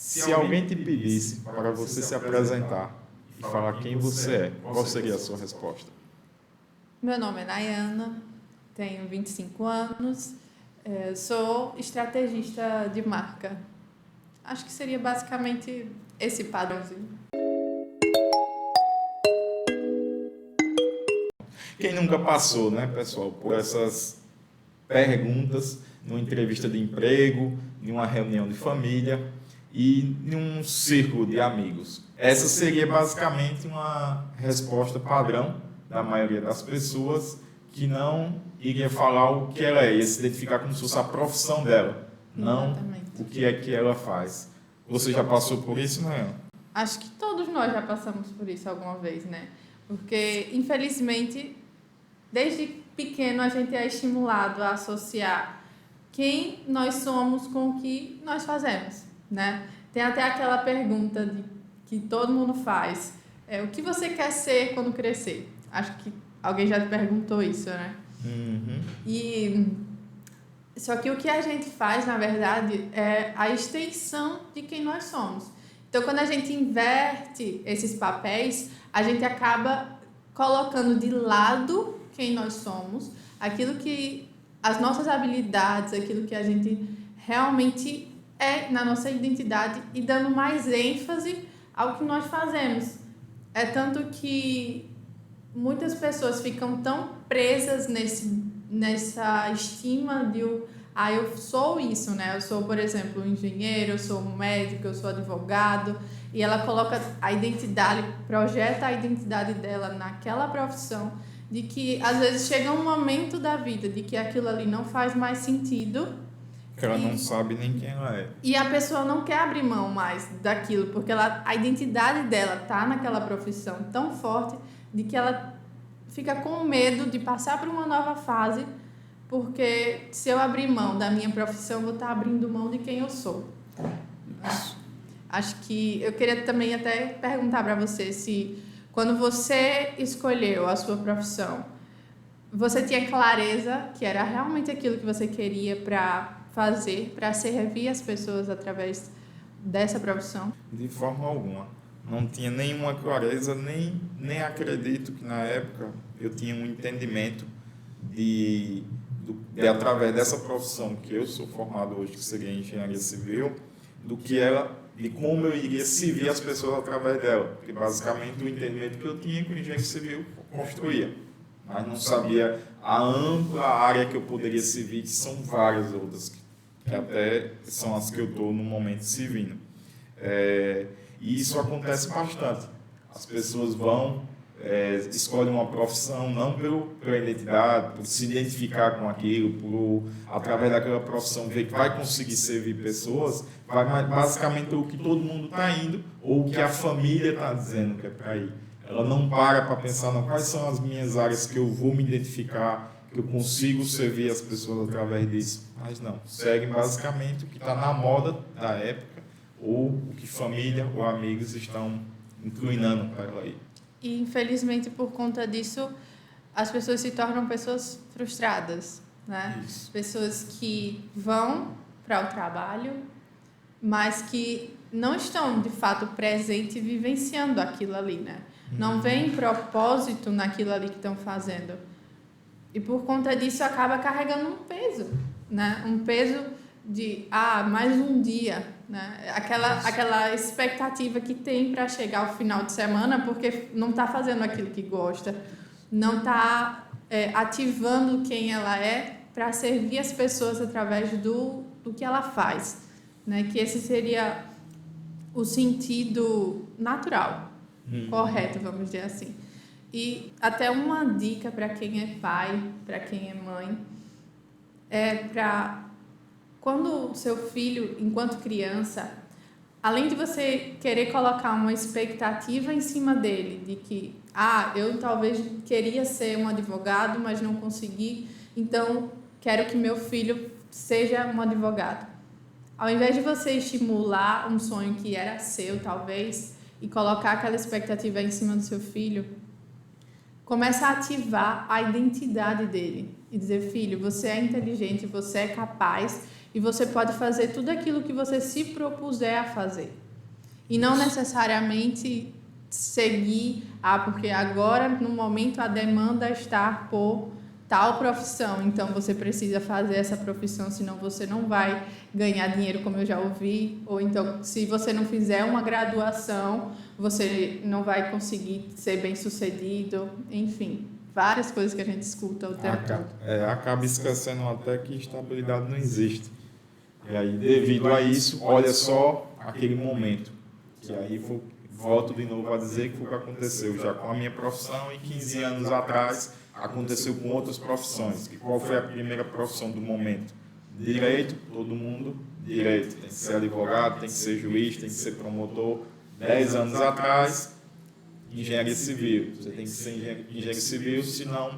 Se alguém te pedisse para você se apresentar e falar quem você é, qual seria a sua resposta? Meu nome é Nayana, tenho 25 anos, sou estrategista de marca. Acho que seria basicamente esse padrãozinho. Quem nunca passou, né, pessoal, por essas perguntas numa entrevista de emprego, em uma reunião de família e em um círculo de amigos? Essa seria basicamente uma resposta padrão da maioria das pessoas que não iria falar o que ela é, ia se identificar como se fosse a profissão dela, não o que é que ela faz. Você já passou por isso, né? Acho que todos nós já passamos por isso alguma vez, né? Porque, infelizmente, desde pequeno a gente é estimulado a associar quem nós somos com o que nós fazemos, né? Tem até aquela pergunta que todo mundo faz, o que você quer ser quando crescer? Acho que alguém já te perguntou isso, né? Uhum. Só que o que a gente faz, na verdade, é a extensão de quem nós somos. Então, quando a gente inverte esses papéis, a gente acaba colocando de lado quem nós somos, aquilo que as nossas habilidades, aquilo que a gente realmente é na nossa identidade e dando mais ênfase ao que nós fazemos. É tanto que muitas pessoas ficam tão presas nessa estima de eu sou isso, né? Eu sou, por exemplo, um engenheiro, eu sou um médico, eu sou advogado, e ela coloca a identidade, projeta a identidade dela naquela profissão, de que às vezes chega um momento da vida de que aquilo ali não faz mais sentido. Que ela não sabe nem quem ela é. E a pessoa não quer abrir mão mais daquilo, porque a identidade dela tá naquela profissão tão forte de que ela fica com medo de passar por uma nova fase, porque se eu abrir mão da minha profissão, eu vou estar abrindo mão de quem eu sou. Acho que eu queria também até perguntar para você se, quando você escolheu a sua profissão, você tinha clareza que era realmente aquilo que você queria para fazer, para servir as pessoas através dessa profissão? De forma alguma. Não tinha nenhuma clareza, nem acredito que na época eu tinha um entendimento de através dessa profissão que eu sou formado hoje, que seria engenharia civil, de como eu iria servir as pessoas através dela. Porque basicamente o entendimento que eu tinha que o engenheiro civil construía, mas não sabia a ampla área que eu poderia servir, que são várias outras, que até são as que eu estou no momento servindo. E isso acontece bastante. As pessoas escolhem uma profissão não pela identidade, por se identificar com aquilo, através daquela profissão ver que vai conseguir servir pessoas, vai basicamente o que todo mundo está indo, ou o que a família está dizendo que é para ir. Ela não para pensar quais são as minhas áreas que eu vou me identificar, que eu consigo servir as pessoas através disso. Mas não, segue basicamente o que está na moda da época, ou o que família ou amigos estão inclinando para ela ir. E, infelizmente, por conta disso, as pessoas se tornam pessoas frustradas, né? Isso. Pessoas que vão para o trabalho, mas que não estão, de fato, presentes e vivenciando aquilo ali, né? Não veem propósito naquilo ali que estão fazendo. E, por conta disso, acaba carregando um peso, né? Um peso de, mais um dia, né? Aquela expectativa que tem para chegar ao final de semana, porque não está fazendo aquilo que gosta, não está ativando quem ela é para servir as pessoas através do que ela faz, né? Que esse seria o sentido natural, correto, vamos dizer assim. E até uma dica para quem é pai, para quem é mãe, para quando o seu filho, enquanto criança, além de você querer colocar uma expectativa em cima dele, de que, eu talvez queria ser um advogado, mas não consegui, então quero que meu filho seja um advogado. Ao invés de você estimular um sonho que era seu, talvez, e colocar aquela expectativa em cima do seu filho, começa a ativar a identidade dele e dizer, filho, você é inteligente, você é capaz, e você pode fazer tudo aquilo que você se propuser a fazer. E não necessariamente seguir, porque agora, no momento, a demanda está por tal profissão, então você precisa fazer essa profissão, senão você não vai ganhar dinheiro, como eu já ouvi, ou então, se você não fizer uma graduação, você não vai conseguir ser bem-sucedido, enfim, várias coisas que a gente escuta o tempo todo. Acaba esquecendo até que estabilidade não existe. E aí, devido a isso, olha só aquele momento, que aí volto de novo a dizer que foi o que aconteceu já com a minha profissão e 15 anos atrás aconteceu com outras profissões. E qual foi a primeira profissão do momento? Direito, todo mundo, direito. Tem que ser advogado, tem que ser juiz, tem que ser promotor. 10 anos atrás, engenharia civil. Você tem que ser engenheiro civil, senão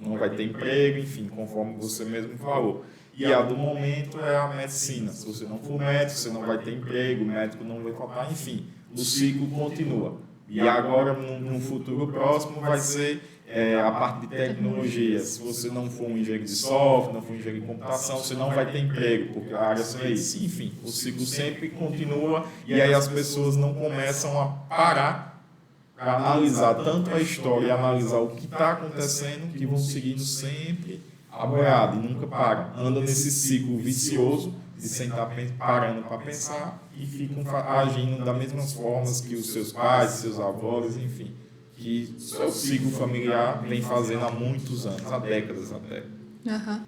não vai ter emprego, enfim, conforme você mesmo falou. E a do momento é a medicina. Se você não for médico, você não vai ter emprego, o médico não vai faltar, enfim, o ciclo continua. E agora, no futuro próximo, vai ser a parte de tecnologia. Se você não for um engenheiro de software, não for um engenheiro de computação, você não vai ter emprego, porque a área é isso. Enfim, o ciclo sempre continua e aí as pessoas não começam a parar para analisar tanto a história e analisar o que está acontecendo, que vão seguindo sempre a boiada e nunca param. Andam nesse ciclo vicioso de sem estar parando para pensar e ficam agindo das mesmas formas que os seus pais, seus avós, enfim, que o seu ciclo familiar vem fazendo há muitos anos, há décadas até.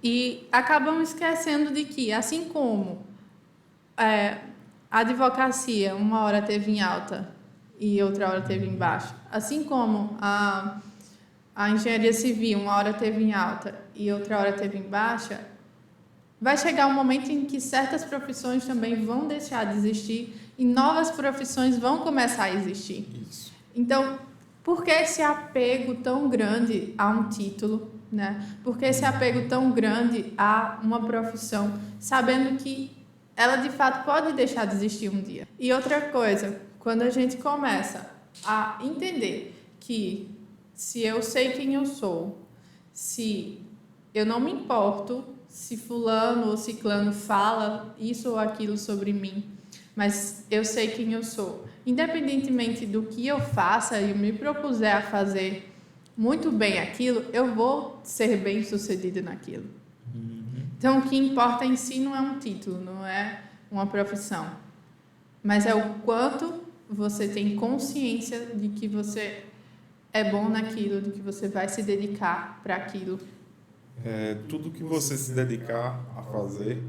E acabamos esquecendo de que, assim como a advocacia uma hora teve em alta e outra hora teve em baixa, assim como a engenharia civil uma hora teve em alta e outra hora teve em baixa, vai chegar um momento em que certas profissões também vão deixar de existir e novas profissões vão começar a existir. Isso. Então, por que esse apego tão grande a um título, né? Por que esse apego tão grande a uma profissão, sabendo que ela de fato pode deixar de existir um dia? E outra coisa, quando a gente começa a entender que se eu sei quem eu sou, se eu não me importo se fulano ou ciclano fala isso ou aquilo sobre mim, mas eu sei quem eu sou. Independentemente do que eu faça e me propuser a fazer muito bem aquilo, eu vou ser bem sucedido naquilo. Então, o que importa em si não é um título, não é uma profissão, mas é o quanto você tem consciência de que você é bom naquilo, de que você vai se dedicar para aquilo. Tudo que você se dedicar a fazer,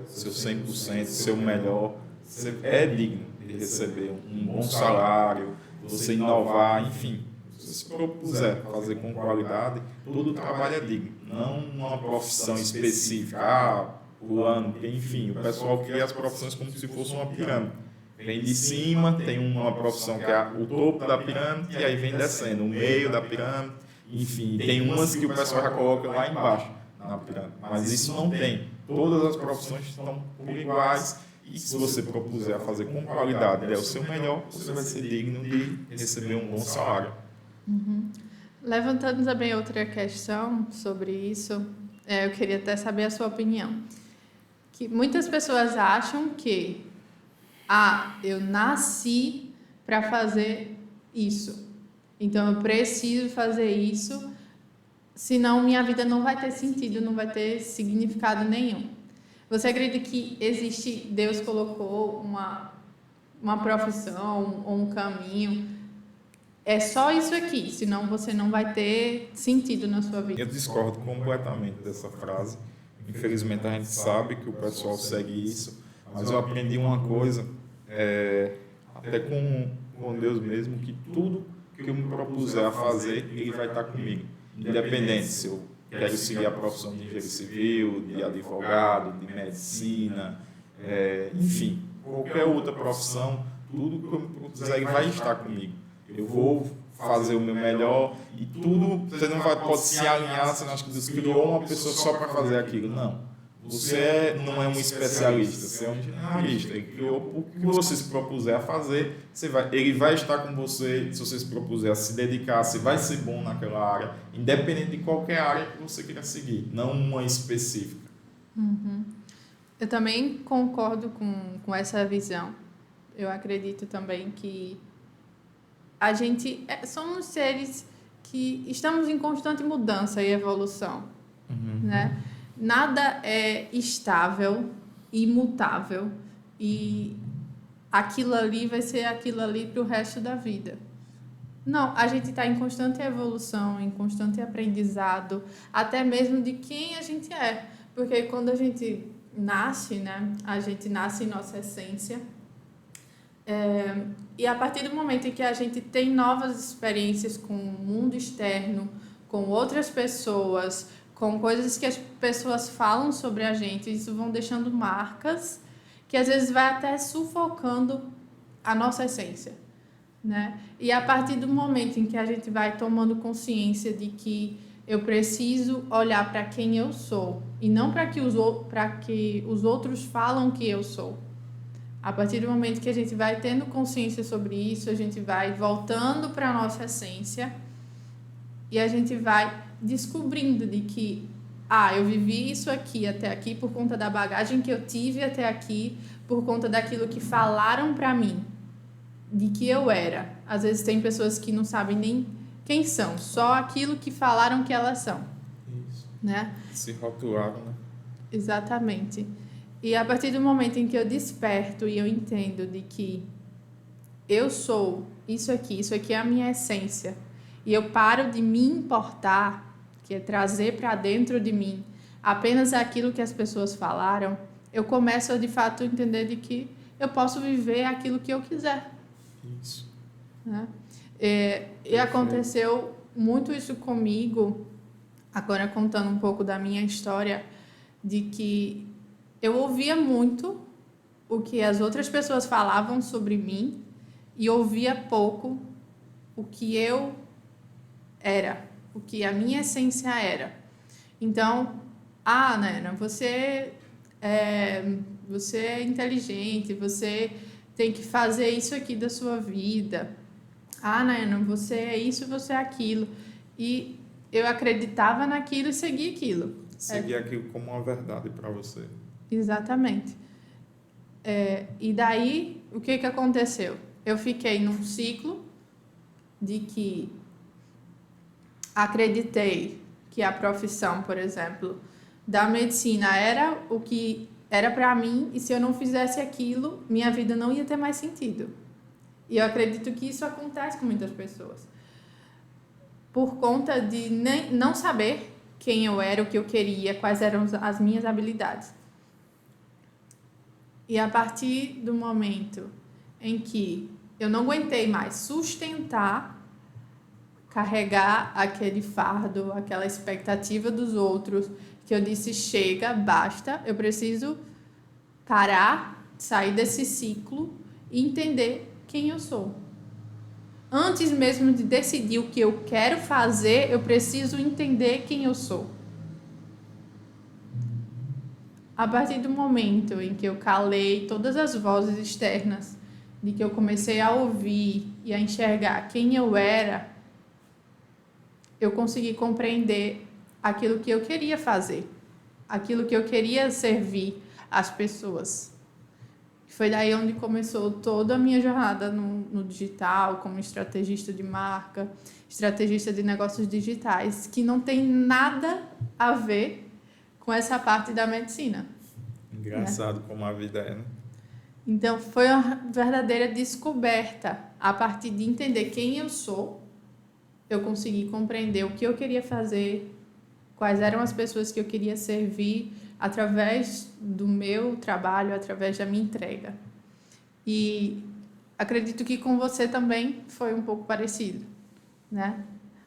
seu 100%, seu melhor, você é digno de receber um bom salário, você inovar, enfim. Se você se propuser fazer com qualidade, todo trabalho é digno. Não uma profissão específica, o ano, enfim. O pessoal cria as profissões como se fosse uma pirâmide. Vem de cima, tem uma profissão que é o topo da pirâmide, e aí vem descendo, o meio da pirâmide. Enfim, tem umas que o pessoal já coloca lá embaixo, na pirâmide. Mas isso não tem. Todas as profissões estão por iguais. E se você propuser a fazer com qualidade e der o seu melhor, você vai ser digno de receber um bom salário. Levantando também outra questão sobre isso, eu queria até saber a sua opinião. Que muitas pessoas acham que eu nasci para fazer isso. Então, eu preciso fazer isso, senão minha vida não vai ter sentido, não vai ter significado nenhum. Você acredita que existe, Deus colocou uma profissão ou um caminho? É só isso aqui, senão você não vai ter sentido na sua vida. Eu discordo completamente dessa frase. Infelizmente, a gente sabe que o pessoal segue isso, mas eu aprendi uma coisa, até com Deus mesmo, que tudo que eu me propuser a fazer, Ele vai estar comigo. Independente se eu quero seguir a profissão de engenheiro civil, de advogado, de medicina, enfim, qualquer outra profissão, tudo que eu me propuser, Ele vai estar comigo. Eu vou fazer o meu melhor e tudo, você não pode se alinhar, você não acha que Deus criou uma pessoa só para fazer aquilo. Não. Você não é um especialista, você é um generalista. Ele criou o que você se propuser a fazer, ele vai estar com você. Se você se propuser a se dedicar, você vai ser bom naquela área, independente de qualquer área que você queira seguir, não uma específica. Eu também concordo com essa visão. Eu acredito também que a gente somos seres que estamos em constante mudança e evolução, né? Nada é estável, imutável e aquilo ali vai ser aquilo ali para o resto da vida. Não, a gente está em constante evolução, em constante aprendizado, até mesmo de quem a gente é. Porque quando a gente nasce, né? A gente nasce em nossa essência. E a partir do momento em que a gente tem novas experiências com o mundo externo, com outras pessoas, com coisas que as pessoas falam sobre a gente, isso vão deixando marcas que às vezes vai até sufocando a nossa essência, né? E a partir do momento em que a gente vai tomando consciência de que eu preciso olhar para quem eu sou e não para que os outros falam que eu sou. A partir do momento que a gente vai tendo consciência sobre isso, a gente vai voltando para a nossa essência e a gente vai descobrindo de que eu vivi isso aqui até aqui por conta da bagagem que eu tive até aqui, por conta daquilo que falaram para mim, de que eu era. Às vezes tem pessoas que não sabem nem quem são, só aquilo que falaram que elas são. Isso. Né? Se rotularam, né? Exatamente. E a partir do momento em que eu desperto e eu entendo de que eu sou isso aqui é a minha essência, e eu paro de me importar, que é trazer para dentro de mim apenas aquilo que as pessoas falaram, eu começo a de fato entender de que eu posso viver aquilo que eu quiser. Isso. Né? E aconteceu muito isso comigo, agora contando um pouco da minha história, de que eu ouvia muito o que as outras pessoas falavam sobre mim e ouvia pouco o que eu era, o que a minha essência era. Então, Nayana, você é inteligente, você tem que fazer isso aqui da sua vida. Nayana, você é isso, você é aquilo. E eu acreditava naquilo e seguia aquilo. Seguir aquilo como uma verdade para você. Exatamente. E daí, o que aconteceu? Eu fiquei num ciclo de que acreditei que a profissão, por exemplo, da medicina era o que era para mim, e se eu não fizesse aquilo, minha vida não ia ter mais sentido. E eu acredito que isso acontece com muitas pessoas. Por conta de não saber quem eu era, o que eu queria, quais eram as minhas habilidades. E a partir do momento em que eu não aguentei mais sustentar, carregar aquele fardo, aquela expectativa dos outros, que eu disse, chega, basta, eu preciso parar, sair desse ciclo e entender quem eu sou. Antes mesmo de decidir o que eu quero fazer, eu preciso entender quem eu sou. A partir do momento em que eu calei todas as vozes externas, de que eu comecei a ouvir e a enxergar quem eu era, eu consegui compreender aquilo que eu queria fazer, aquilo que eu queria servir às pessoas. Foi daí onde começou toda a minha jornada no digital, como estrategista de marca, estrategista de negócios digitais, que não tem nada a ver com essa parte da medicina. Engraçado, né? Como a vida é, né? Então, foi uma verdadeira descoberta. A partir de entender quem eu sou, eu consegui compreender o que eu queria fazer, quais eram as pessoas que eu queria servir através do meu trabalho, através da minha entrega. E acredito que com você também foi um pouco parecido, né?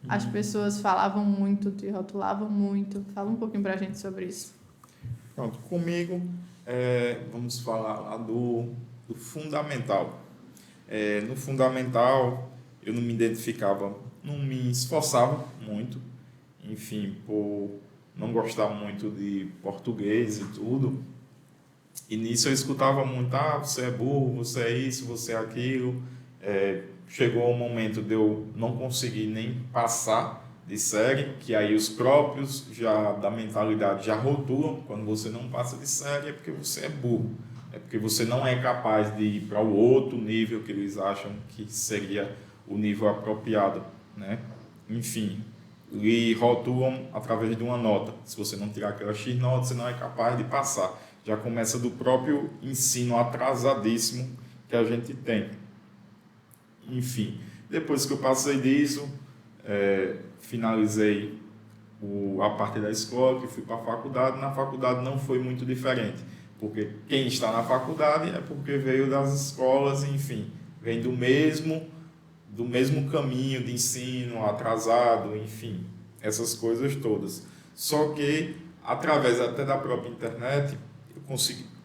As pessoas falavam muito, te rotulavam muito. Fala um pouquinho pra gente sobre isso. Pronto, comigo, vamos falar lá do fundamental. No fundamental, eu não me identificava, não me esforçava muito, enfim, por não gostar muito de português e tudo. E nisso eu escutava muito, você é burro, você é isso, você é aquilo. Chegou o momento de eu não conseguir nem passar de série, que aí os próprios já da mentalidade já rotulam. Quando você não passa de série é porque você é burro, é porque você não é capaz de ir para o outro nível que eles acham que seria o nível apropriado, né? Enfim, lhe rotulam através de uma nota. Se você não tirar aquela X nota, você não é capaz de passar. Já começa do próprio ensino atrasadíssimo que a gente tem. Enfim, depois que eu passei disso, finalizei a parte da escola, que fui para a faculdade. Na faculdade não foi muito diferente, porque quem está na faculdade é porque veio das escolas, enfim, vem do mesmo caminho de ensino, atrasado, enfim, essas coisas todas. Só que, através até da própria internet, eu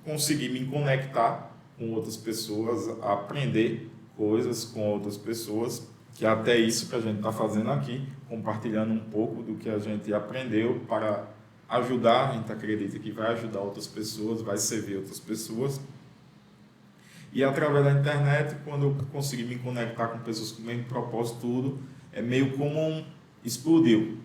consegui me conectar com outras pessoas, aprender coisas com outras pessoas, que é até isso que a gente está fazendo aqui, compartilhando um pouco do que a gente aprendeu para ajudar. A gente acredita que vai ajudar outras pessoas, vai servir outras pessoas. E através da internet, quando eu consegui me conectar com pessoas com o mesmo propósito, tudo, é meio como explodiu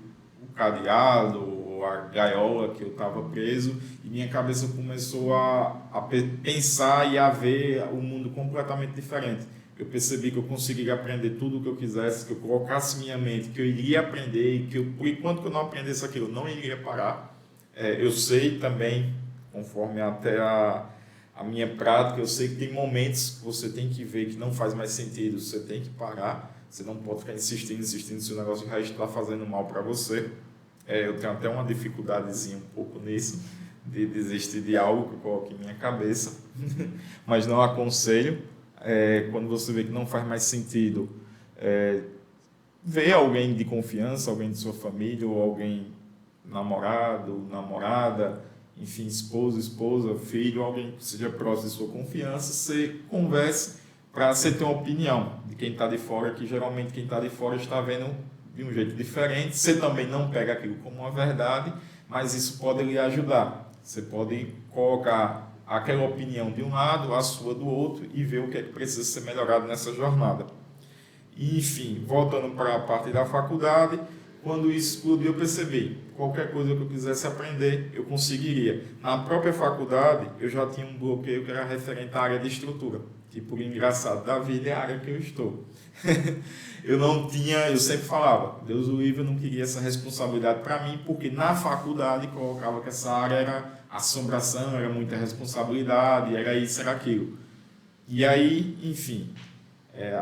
o cadeado, a gaiola que eu estava preso, e minha cabeça começou a pensar e a ver o mundo completamente diferente. Eu percebi que eu conseguiria aprender tudo o que eu quisesse, que eu colocasse minha mente, que eu iria aprender, e que por enquanto que eu não aprendesse aquilo, eu não iria parar. Eu sei também, conforme até a minha prática, eu sei que tem momentos que você tem que ver que não faz mais sentido, você tem que parar, você não pode ficar insistindo se o negócio já está fazendo mal para você. Eu tenho até uma dificuldadezinha um pouco nisso, de desistir de algo que eu coloco em minha cabeça, mas não aconselho. Quando você vê que não faz mais sentido, ver alguém de confiança, alguém de sua família, ou alguém namorado, namorada, enfim, esposa, filho, alguém que seja próximo de sua confiança, você converse para você ter uma opinião de quem está de fora, que geralmente quem está de fora está vendo de um jeito diferente. Você também não pega aquilo como uma verdade, mas isso pode lhe ajudar. Você pode colocar aquela opinião de um lado, a sua do outro, e ver o que é que precisa ser melhorado nessa jornada. E, enfim, voltando para a parte da faculdade, quando isso explodiu, eu percebi, qualquer coisa que eu quisesse aprender, eu conseguiria. Na própria faculdade, eu já tinha um bloqueio que era referente à área de estrutura, que, por engraçado da vida, é a área que eu estou. Eu sempre falava, Deus o livre, eu não queria essa responsabilidade para mim, porque na faculdade colocava que essa área era assombração, era muita responsabilidade, era isso, era aquilo. E aí, enfim,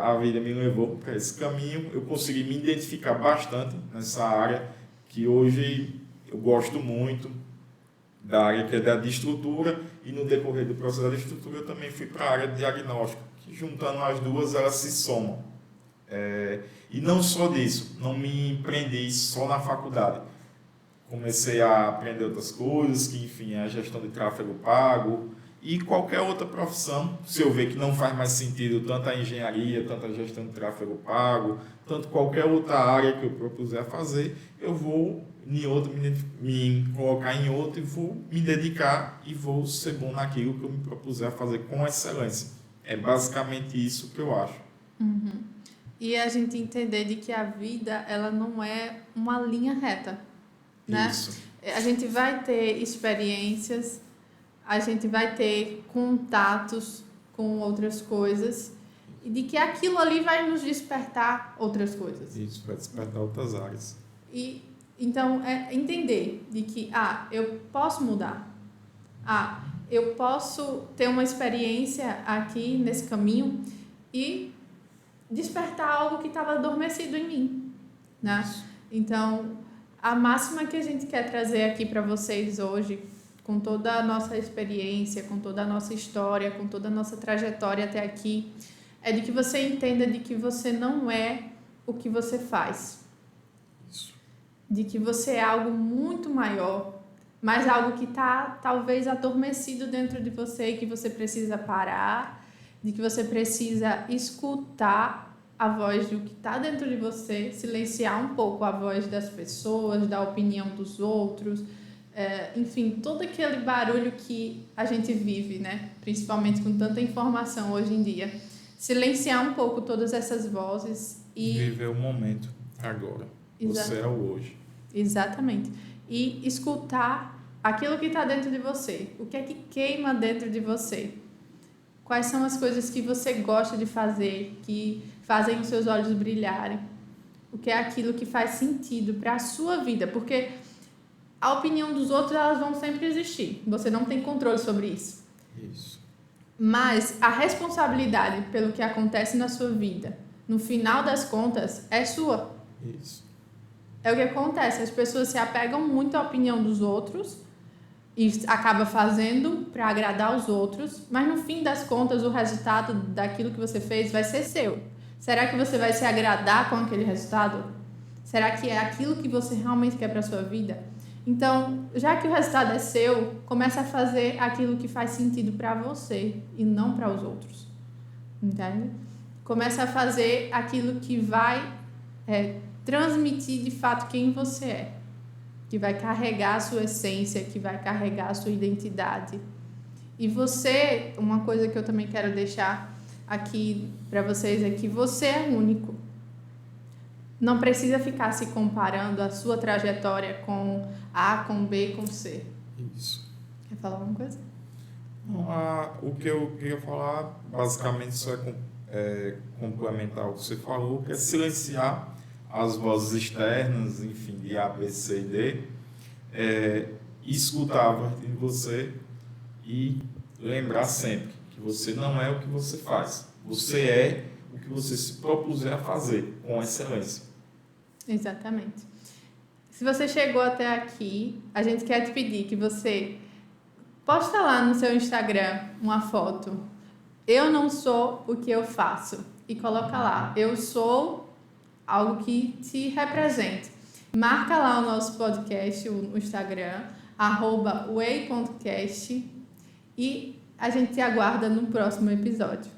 a vida me levou para esse caminho, eu consegui me identificar bastante nessa área, que hoje eu gosto muito da área que é da de estrutura, e no decorrer do processo da estrutura eu também fui para a área de diagnóstico, que juntando as duas elas se somam. E não só disso, não me prendi só na faculdade. Comecei a aprender outras coisas, que enfim, a gestão de tráfego pago e qualquer outra profissão. Se eu ver que não faz mais sentido tanto a engenharia, tanto a gestão de tráfego pago, tanto qualquer outra área que eu propuser fazer, eu vou em outro, me colocar em outro e vou me dedicar e vou ser bom naquilo que eu me propuser a fazer com excelência. É basicamente isso que eu acho. Uhum. E a gente entender de que a vida, ela não é uma linha reta, né? Isso. A gente vai ter experiências, a gente vai ter contatos com outras coisas, e de que aquilo ali vai nos despertar outras coisas. Isso, vai despertar outras áreas. E então é entender de que eu posso mudar. Eu posso ter uma experiência aqui nesse caminho e despertar algo que estava adormecido em mim, né? Então, a máxima que a gente quer trazer aqui para vocês hoje, com toda a nossa experiência, com toda a nossa história, com toda a nossa trajetória até aqui, é de que você entenda de que você não é o que você faz. Isso. De que você é algo muito maior, mas algo que está talvez adormecido dentro de você e que você precisa parar, de que você precisa escutar a voz do que está dentro de você, silenciar um pouco a voz das pessoas, da opinião dos outros, enfim, todo aquele barulho que a gente vive, né? Principalmente com tanta informação hoje em dia. Silenciar um pouco todas essas vozes e viver o momento agora. Você é o hoje. Exatamente. E escutar aquilo que está dentro de você. O que é que queima dentro de você? Quais são as coisas que você gosta de fazer, que fazem os seus olhos brilharem? O que é aquilo que faz sentido para a sua vida? Porque a opinião dos outros, elas vão sempre existir. Você não tem controle sobre isso. Isso. Mas a responsabilidade pelo que acontece na sua vida, no final das contas, é sua. Isso. É o que acontece. As pessoas se apegam muito à opinião dos outros e acaba fazendo para agradar os outros, mas no fim das contas o resultado daquilo que você fez vai ser seu. Será que você vai se agradar com aquele resultado? Será que é aquilo que você realmente quer para a sua vida? Então, já que o resultado é seu, comece a fazer aquilo que faz sentido para você e não para os outros. Entende? Comece a fazer aquilo que vai transmitir de fato quem você é, que vai carregar a sua essência, que vai carregar a sua identidade. E você, uma coisa que eu também quero deixar aqui para vocês é que você é único. Não precisa ficar se comparando a sua trajetória com A, com B, com C. Isso. Quer falar alguma coisa? O que eu queria falar, basicamente, só é complementar o que você falou, que é silenciar as vozes externas, enfim, de A, B, C e D, escutar a partir de você e lembrar sempre que você não é o que você faz. Você é o que você se propuser a fazer com excelência. Exatamente. Se você chegou até aqui, a gente quer te pedir que você posta lá no seu Instagram uma foto. Eu não sou o que eu faço. E coloca lá, eu sou algo que te represente. Marca lá o nosso podcast, o Instagram, @way.cast, e a gente te aguarda no próximo episódio.